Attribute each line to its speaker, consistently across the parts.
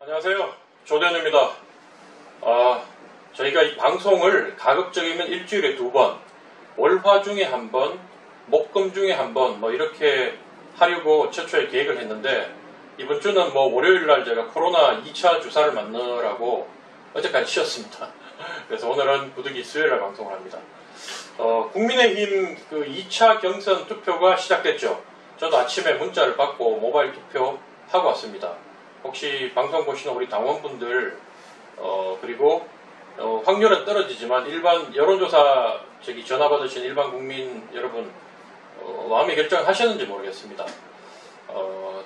Speaker 1: 안녕하세요. 조대현입니다. 저희가 이 방송을 가급적이면 일주일에 2번, 월화 중에 1번, 목금 중에 1번 뭐 이렇게 하려고 최초에 계획을 했는데 이번 주는 뭐 월요일날 제가 코로나 2차 주사를 맞느라고 어제까지 쉬었습니다. 그래서 오늘은 부득이 수요일날 방송을 합니다. 국민의힘 그 2차 경선 투표가 시작됐죠. 저도 아침에 문자를 받고 모바일 투표 하고 왔습니다. 혹시 방송 보시는 우리 당원분들 그리고 확률은 떨어지지만 일반 여론조사 전화 받으신 일반 국민 여러분 마음의 결정을 하셨는지 모르겠습니다.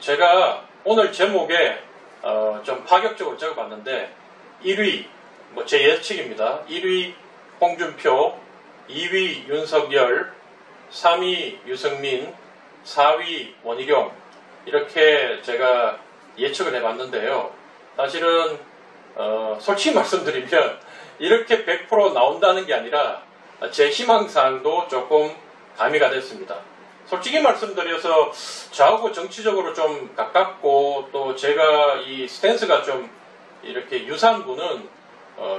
Speaker 1: 제가 오늘 제목에 좀 파격적으로 적어봤는데 1위 제 예측입니다. 1위 홍준표, 2위 윤석열, 3위 유승민, 4위 원희룡 이렇게 제가 예측을 해봤는데요. 사실은 솔직히 말씀드리면 이렇게 100% 나온다는 게 아니라 제 희망사항도 조금 가미가 됐습니다. 솔직히 말씀드려서 저하고 정치적으로 좀 가깝고 또 제가 이 스탠스가 좀 이렇게 유사한 분은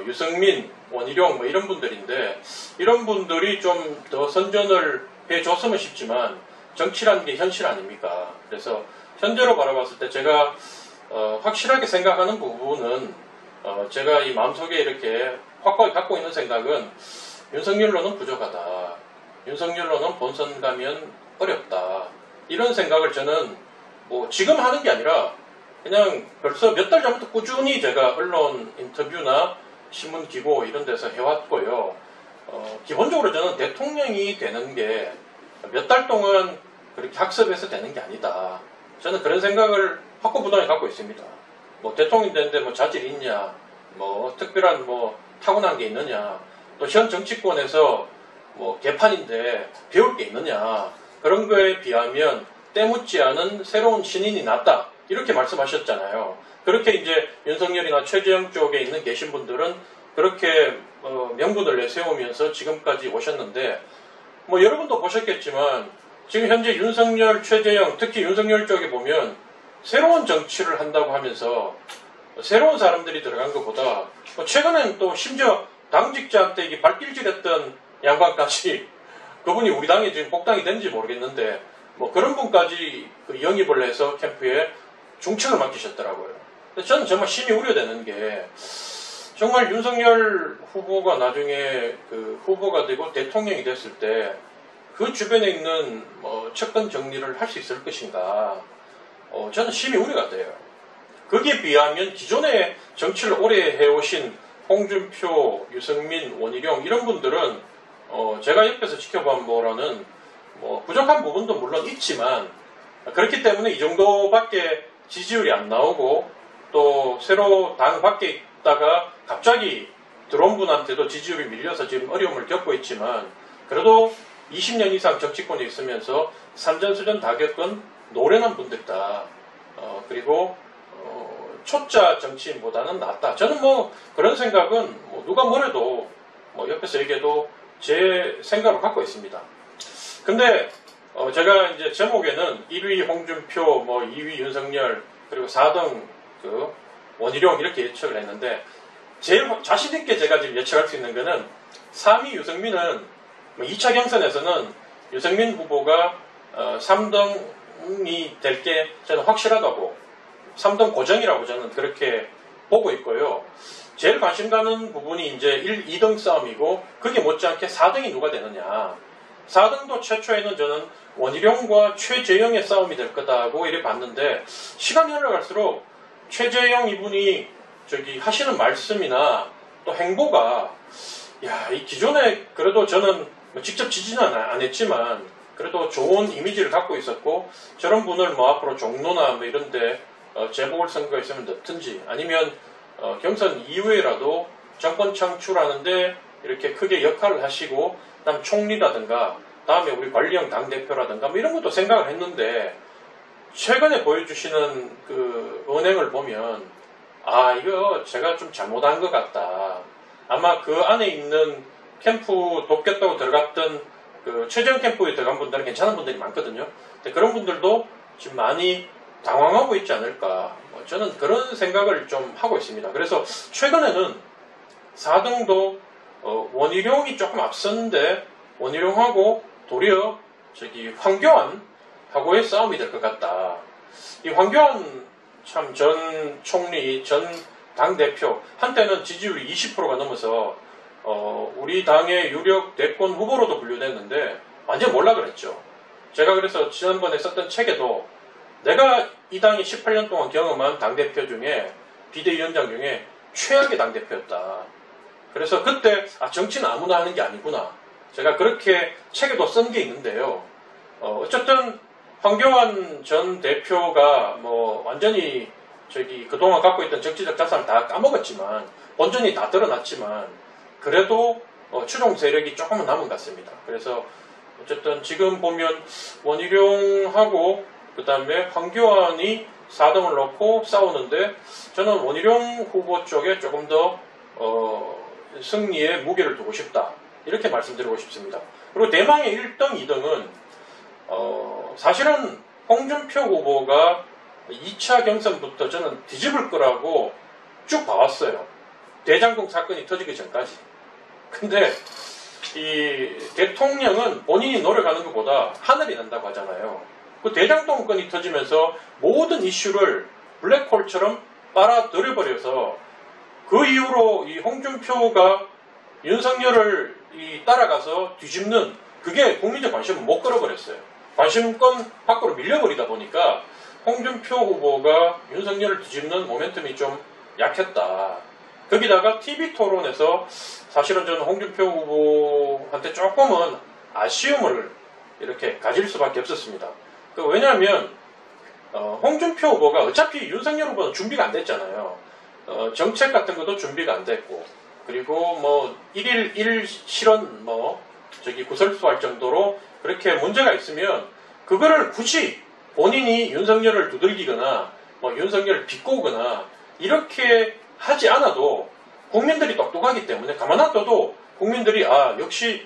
Speaker 1: 유승민, 원희룡 뭐 이런 분들인데 이런 분들이 좀 더 선전을 해줬으면 싶지만 정치라는 게 현실 아닙니까? 그래서 현재로 바라봤을 때 제가 확실하게 생각하는 부분은 제가 이 마음속에 이렇게 확고히 갖고 있는 생각은 윤석열로는 부족하다. 윤석열로는 본선 가면 어렵다. 이런 생각을 저는 뭐 지금 하는 게 아니라 그냥 벌써 몇 달 전부터 꾸준히 제가 언론 인터뷰나 신문기고 이런 데서 해왔고요. 기본적으로 저는 대통령이 되는 게 몇 달 동안 그렇게 학습해서 되는 게 아니다. 저는 그런 생각을 확고부동하게 갖고 있습니다. 뭐 대통령 되는데 뭐 자질이 있냐, 뭐 특별한 뭐 타고난 게 있느냐, 또 현 정치권에서 뭐 개판인데 배울 게 있느냐, 그런 거에 비하면 때묻지 않은 새로운 신인이 낫다. 이렇게 말씀하셨잖아요. 그렇게 이제 윤석열이나 최재형 쪽에 있는 계신 분들은 그렇게 명분을 내세우면서 지금까지 오셨는데 뭐 여러분도 보셨겠지만 지금 현재 윤석열, 최재형, 특히 윤석열 쪽에 보면 새로운 정치를 한다고 하면서 새로운 사람들이 들어간 것보다 최근에는 또 심지어 당직자한테 이게 발길질했던 양반까지 그분이 우리 당에 지금 복당이 된지 모르겠는데 뭐 그런 분까지 영입을 해서 캠프에 중책을 맡기셨더라고요. 저는 정말 심히 우려되는 게 정말 윤석열 후보가 나중에 그 후보가 되고 대통령이 됐을 때 그 주변에 있는 측근 정리를 할 수 있을 것인가 저는 심히 우려가 돼요. 거기에 비하면 기존에 정치를 오래 해오신 홍준표, 유승민, 원희룡 이런 분들은 제가 옆에서 지켜본 바로는 부족한 부분도 물론 있지만 그렇기 때문에 이 정도밖에 지지율이 안 나오고 또 새로 당 밖에 있다가 갑자기 들어온 분한테도 지지율이 밀려서 지금 어려움을 겪고 있지만 그래도 20년 이상 정치권에 있으면서 산전수전 다 겪은 노련한 분들이다. 그리고 초짜 정치인보다는 낫다. 저는 그런 생각은 누가 뭐래도 옆에서 얘기해도 제 생각을 갖고 있습니다. 근데 제가 이제 제목에는 1위 홍준표, 2위 윤석열, 그리고 4등 원희룡 이렇게 예측을 했는데 제일 자신있게 제가 지금 예측할 수 있는 거는 3위 유승민은 2차 경선에서는 유승민 후보가 3등이 될 게 저는 확실하다고 3등 고정이라고 저는 그렇게 보고 있고요. 제일 관심 가는 부분이 이제 1, 2등 싸움이고 그게 못지않게 4등이 누가 되느냐. 4등도 최초에는 저는 원희룡과 최재형의 싸움이 될 거다고 이렇게 봤는데 시간이 흘러갈수록 최재형 이분이 하시는 말씀이나 또 행보가 이 기존에 그래도 저는 직접 지지는 안 했지만 그래도 좋은 이미지를 갖고 있었고 저런 분을 앞으로 종로나 이런데 재보궐선거가 있으면 넣든지 아니면 경선 이후에라도 정권 창출하는데 이렇게 크게 역할을 하시고 그다음 총리라든가 다음에 우리 관리형 당대표라든가 이런 것도 생각을 했는데 최근에 보여주시는 그 언행을 보면 이거 제가 좀 잘못한 것 같다. 아마 그 안에 있는 캠프 돕겠다고 들어갔던 그 최재형 캠프에 들어간 분들은 괜찮은 분들이 많거든요. 근데 그런 분들도 지금 많이 당황하고 있지 않을까. 저는 그런 생각을 좀 하고 있습니다. 그래서 최근에는 4등도 원희룡이 조금 앞섰는데 원희룡하고 도리어 저기 황교안하고의 싸움이 될 것 같다. 이 황교안 참 전 총리, 전 당대표 한때는 지지율이 20%가 넘어서 우리 당의 유력 대권 후보로도 분류됐는데 완전 몰라 그랬죠. 제가 그래서 지난번에 썼던 책에도 내가 이 당이 18년 동안 경험한 당대표 중에 비대위원장 중에 최악의 당대표였다. 그래서 그때 정치는 아무나 하는 게 아니구나. 제가 그렇게 책에도 쓴 게 있는데요. 어쨌든 황교안 전 대표가 뭐 완전히 저기 그동안 갖고 있던 정치적 자산을 다 까먹었지만 본전이 다 드러났지만 그래도 추종 세력이 조금은 남은 것 같습니다. 그래서 어쨌든 지금 보면 원희룡하고 그 다음에 황교안이 4등을 놓고 싸우는데 저는 원희룡 후보 쪽에 조금 더 승리에 무게를 두고 싶다. 이렇게 말씀드리고 싶습니다. 그리고 대망의 1등, 2등은 사실은 홍준표 후보가 2차 경선부터 저는 뒤집을 거라고 쭉 봐왔어요. 대장동 사건이 터지기 전까지. 근데 이 대통령은 본인이 노력하는 것보다 하늘이 난다고 하잖아요. 그 대장동 건이 터지면서 모든 이슈를 블랙홀처럼 빨아들여버려서 그 이후로 이 홍준표가 윤석열을 따라가서 뒤집는 그게 국민적 관심을 못 끌어버렸어요. 관심권 밖으로 밀려버리다 보니까 홍준표 후보가 윤석열을 뒤집는 모멘텀이 좀 약했다. 거기다가 TV토론에서 사실은 저는 홍준표 후보한테 조금은 아쉬움을 이렇게 가질 수밖에 없었습니다. 왜냐하면 홍준표 후보가 어차피 윤석열 후보는 준비가 안 됐잖아요. 정책 같은 것도 준비가 안 됐고 그리고 뭐 1일 1 실언 저기 구설수할 정도로 그렇게 문제가 있으면 그거를 굳이 본인이 윤석열을 두들기거나 윤석열을 비꼬거나 이렇게 하지 않아도 국민들이 똑똑하기 때문에 가만 놔둬도 국민들이 역시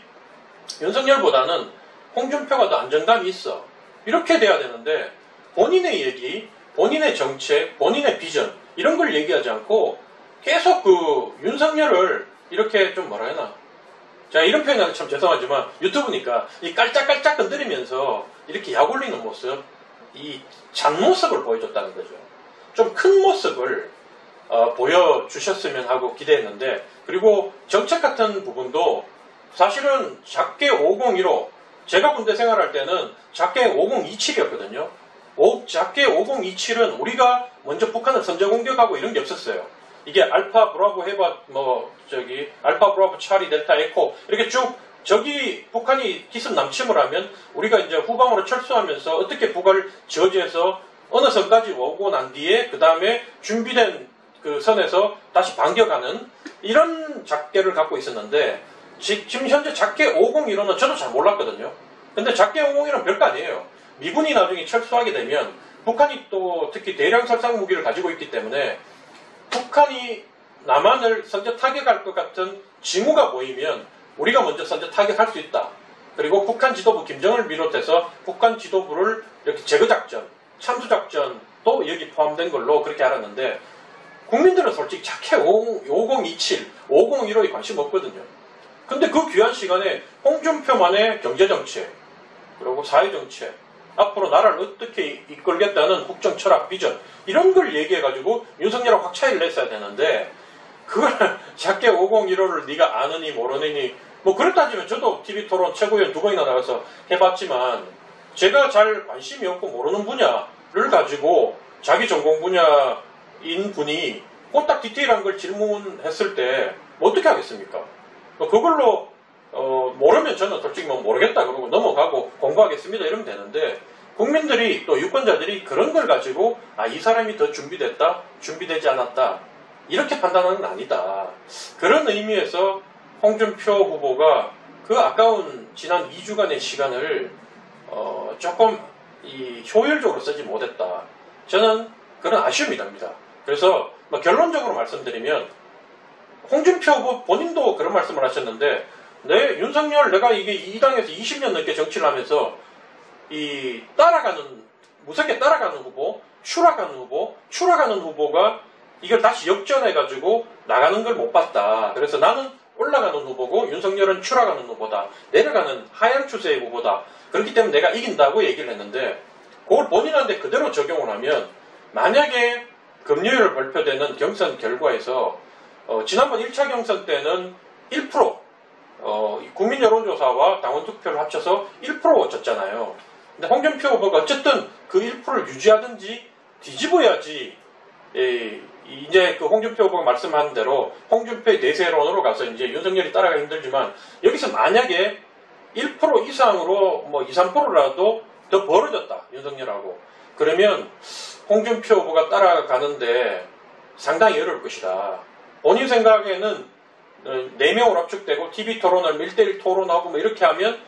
Speaker 1: 윤석열보다는 홍준표가 더 안정감이 있어. 이렇게 돼야 되는데 본인의 얘기, 본인의 정책, 본인의 비전 이런 걸 얘기하지 않고 계속 그 윤석열을 이렇게 좀 뭐라 해나 제가 이런 표현하기 참 죄송하지만 유튜브니까 이 깔짝깔짝 건드리면서 이렇게 약 올리는 모습 이 잔모습을 보여줬다는 거죠. 좀 큰 모습을 보여주셨으면 하고 기대했는데 그리고 정책 같은 부분도 사실은 작게 5015 제가 군대 생활할 때는 작게 5027이었거든요. 작게 5027은 우리가 먼저 북한을 선제 공격하고 이런 게 없었어요. 이게 알파 브라보 해봐 알파 브라보 차리 델타 에코 이렇게 쭉 저기 북한이 기습 남침을 하면 우리가 이제 후방으로 철수하면서 어떻게 북을 저지해서 어느 선까지 오고 난 뒤에 그 다음에 준비된 그 선에서 다시 반격하는 이런 작계를 갖고 있었는데 지금 현재 작계 501호는 저도 잘 몰랐거든요. 근데 작계 501호는 별거 아니에요. 미군이 나중에 철수하게 되면 북한이 또 특히 대량 살상 무기를 가지고 있기 때문에 북한이 남한을 선제 타격할 것 같은 징후가 보이면 우리가 먼저 선제 타격할 수 있다. 그리고 북한 지도부 김정을 비롯해서 북한 지도부를 이렇게 제거작전, 참수작전도 여기 포함된 걸로 그렇게 알았는데 국민들은 솔직히 작게 5027, 5015에 관심 없거든요. 근데 그 귀한 시간에 홍준표만의 경제정책, 그리고 사회정책, 앞으로 나라를 어떻게 이끌겠다는 국정 철학, 비전 이런 걸 얘기해가지고 윤석열하고 확 차이를 냈어야 되는데 그걸 작게 5015를 네가 아느니 모르느니 그렇다 따지면 저도 TV토론 최고위원 2번이나 나가서 해봤지만 제가 잘 관심이 없고 모르는 분야를 가지고 자기 전공 분야인 분이 딱 디테일한 걸 질문했을 때 어떻게 하겠습니까? 그걸로 모르면 저는 솔직히 모르겠다 그러고 넘어가고 공부하겠습니다 이러면 되는데 국민들이 또 유권자들이 그런 걸 가지고 이 사람이 더 준비됐다 준비되지 않았다 이렇게 판단하는 건 아니다. 그런 의미에서 홍준표 후보가 그 아까운 지난 2주간의 시간을 조금 효율적으로 쓰지 못했다. 저는 그런 아쉬움이 납니다. 그래서 결론적으로 말씀드리면 홍준표 후보 본인도 그런 말씀을 하셨는데 윤석열 내가 이게 이 당에서 20년 넘게 정치를 하면서 따라가는 무섭게 따라가는 후보, 추락하는 후보, 추락하는 후보가 이걸 다시 역전해가지고 나가는 걸 못 봤다. 그래서 나는 올라가는 후보고 윤석열은 추락하는 후보다. 내려가는 하향 추세의 후보다. 그렇기 때문에 내가 이긴다고 얘기를 했는데 그걸 본인한테 그대로 적용을 하면 만약에 금요일 발표되는 경선 결과에서 지난번 1차 경선 때는 1% 국민 여론조사와 당원 투표를 합쳐서 1% 졌잖아요. 근데 홍준표 후보가 어쨌든 그 1%를 유지하든지 뒤집어야지 이제 그 홍준표 후보가 말씀한 대로 홍준표의 대세론으로 가서 이제 윤석열이 따라가기 힘들지만 여기서 만약에 1% 이상으로 뭐 2, 3%라도 더 벌어졌다 윤석열하고 그러면 홍준표 후보가 따라가는데 상당히 어려울 것이다. 본인 생각에는 4명으로 압축되고 TV 토론을 1대1 토론하고 뭐 이렇게 하면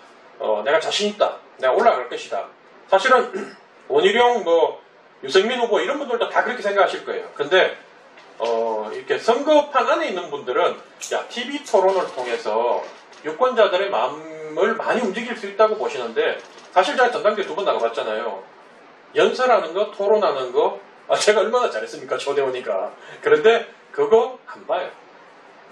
Speaker 1: 내가 자신 있다. 내가 올라갈 것이다. 사실은 원희룡 뭐 유승민 후보 이런 분들도 다 그렇게 생각하실 거예요. 근데 이렇게 선거판 안에 있는 분들은 TV 토론을 통해서 유권자들의 마음을 많이 움직일 수 있다고 보시는데 사실 제가 전당대 2번 나가봤잖아요. 연설하는 거, 토론하는 거 제가 얼마나 잘했습니까? 조대원이가. 그런데 그거 안 봐요.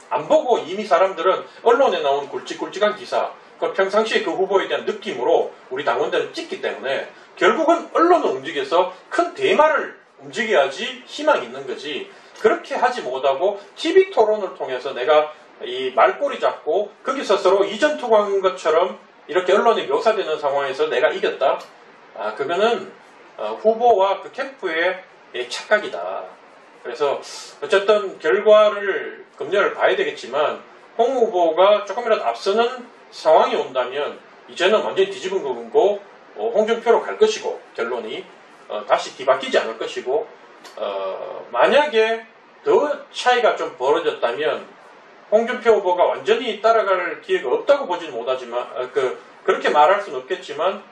Speaker 1: 안 보고 이미 사람들은 언론에 나온 굵직굵직한 기사 그 평상시에 그 후보에 대한 느낌으로 우리 당원들은 찍기 때문에 결국은 언론을 움직여서 큰 대마를 움직여야지 희망이 있는 거지. 그렇게 하지 못하고 TV 토론을 통해서 내가 이 말꼬리 잡고 거기서 서로 이전 투구한 것처럼 이렇게 언론에 묘사되는 상황에서 내가 이겼다. 그거는 후보와 그 캠프의 착각이다. 그래서 어쨌든 결과를 금요일 봐야 되겠지만 홍 후보가 조금이라도 앞서는 상황이 온다면 이제는 완전히 뒤집은 거고 홍준표로 갈 것이고 결론이 다시 뒤바뀌지 않을 것이고 만약에 더 차이가 좀 벌어졌다면 홍준표 후보가 완전히 따라갈 기회가 없다고 보지는 못하지만 그렇게 말할 수는 없겠지만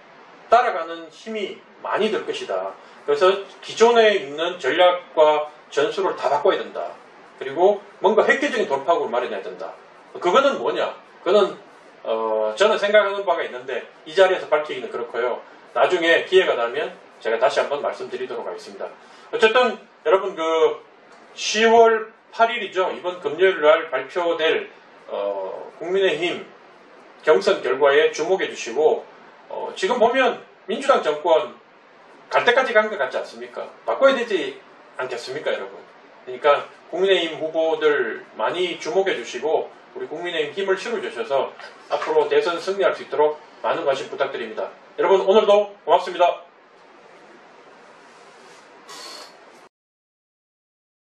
Speaker 1: 따라가는 힘이 많이 들 것이다. 그래서 기존에 있는 전략과 전술을 다 바꿔야 된다. 그리고 뭔가 획기적인 돌파구를 마련해야 된다. 그거는 뭐냐? 그거는 저는 생각하는 바가 있는데 이 자리에서 밝히기는 그렇고요. 나중에 기회가 나면 제가 다시 한번 말씀드리도록 하겠습니다. 어쨌든 여러분 10월 8일이죠. 이번 금요일 날 발표될 국민의힘 경선 결과에 주목해 주시고 지금 보면 민주당 정권 갈 때까지 간 것 같지 않습니까? 바꿔야 되지 않겠습니까, 여러분? 그러니까 국민의힘 후보들 많이 주목해 주시고 우리 국민의힘 힘을 실어주셔서 앞으로 대선 승리할 수 있도록 많은 관심 부탁드립니다. 여러분 오늘도 고맙습니다.